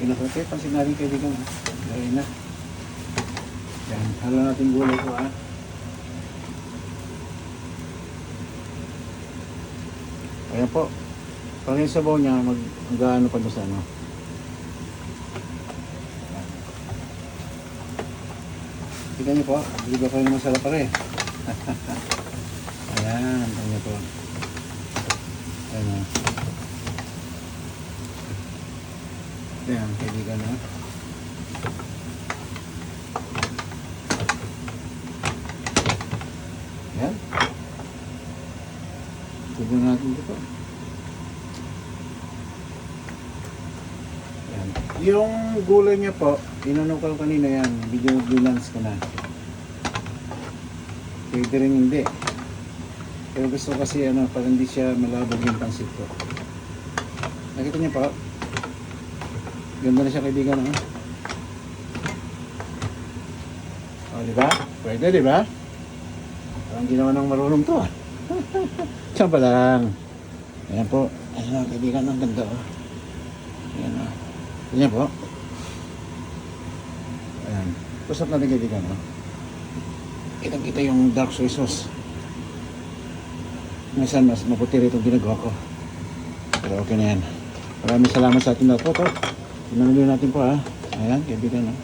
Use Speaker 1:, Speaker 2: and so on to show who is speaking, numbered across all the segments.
Speaker 1: Pinakapit, pansin natin kaibigan. Gawin na. Yan, halo natin gulay ko ha. Ayan po. Pag yung sabaw niya, mag-ano pa doon sa ano. Kita niyo po, hindi ba kayo masarap pa rin? Ayan, ito niyo po. Ayan o. Ayan, kaibigan ha. Ayan. Tignan natin ito po. Ayan. Yung gulay niya po, inano ko kanina yan, video balance ko na. Pwede rin hindi. Pero gusto kasi ano, para hindi siya malabog yung pansit ko. Nakita niyo po? Ganda na siya kaibigan, no? O, diba? Pwede, diba? Parang ginawa ng marunong to, ah. Diyan pa lang. Ayan po. Ayan na, kaibigan, ang ganda, oh. Ayan na. Ayan po. Ayan. Pusap natin kaibigan, oh. Kitang-kita yung dark soy sauce. Minsan, mas maputi rito ginagawa ko. Pero okay na yan. Maraming salamat sa ating lahat po, to. Pinanguloy natin po ha. Ayan, kaibigan ha.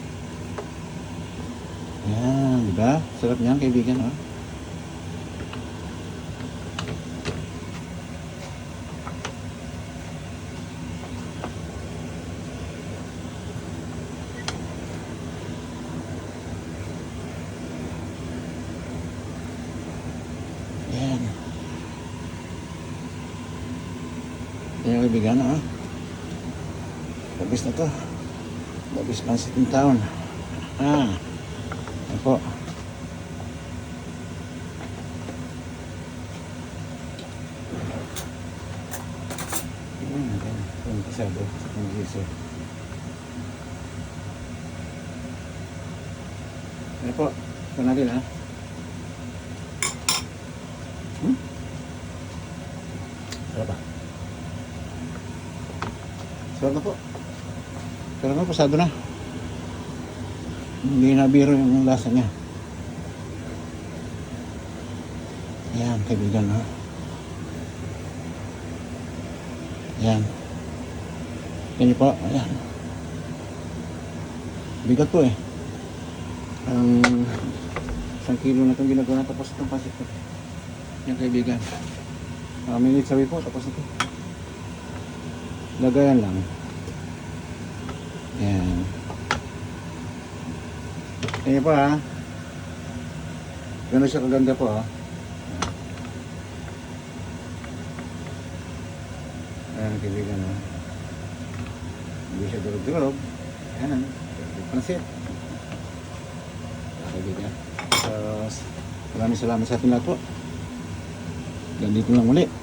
Speaker 1: Ayan, diba? Sarap niyan, kaibigan ha. Ayan. Ayan, kaibigan ha. Labis na to. Labis pansit ng taon. Ayan po. Ayan natin. Itong kasado. Itong giso. Ayan po. Ito natin ha. Sarap ba? Sarap na po. Pero nga, pasado na. Hindi na biro yung lasa niya. Ayan, kaibigan ha. Ayan. Yan po, ayan. Bigat po eh. Ang 1 kilo na itong ginagawa na, tapos itong pasit ko. Yan kaibigan. Minutes away po, tapos ito. Lagayan lang. Ayan. Ayan pa ha. Gano'n siya kaganda po ha. Ayan kaibigan ha. Hindi siya durog-durog. Ayan ha. Pansit. Ayan kaibigan. So, maraming salamat sa ating lahat po. Ganito lang ulit.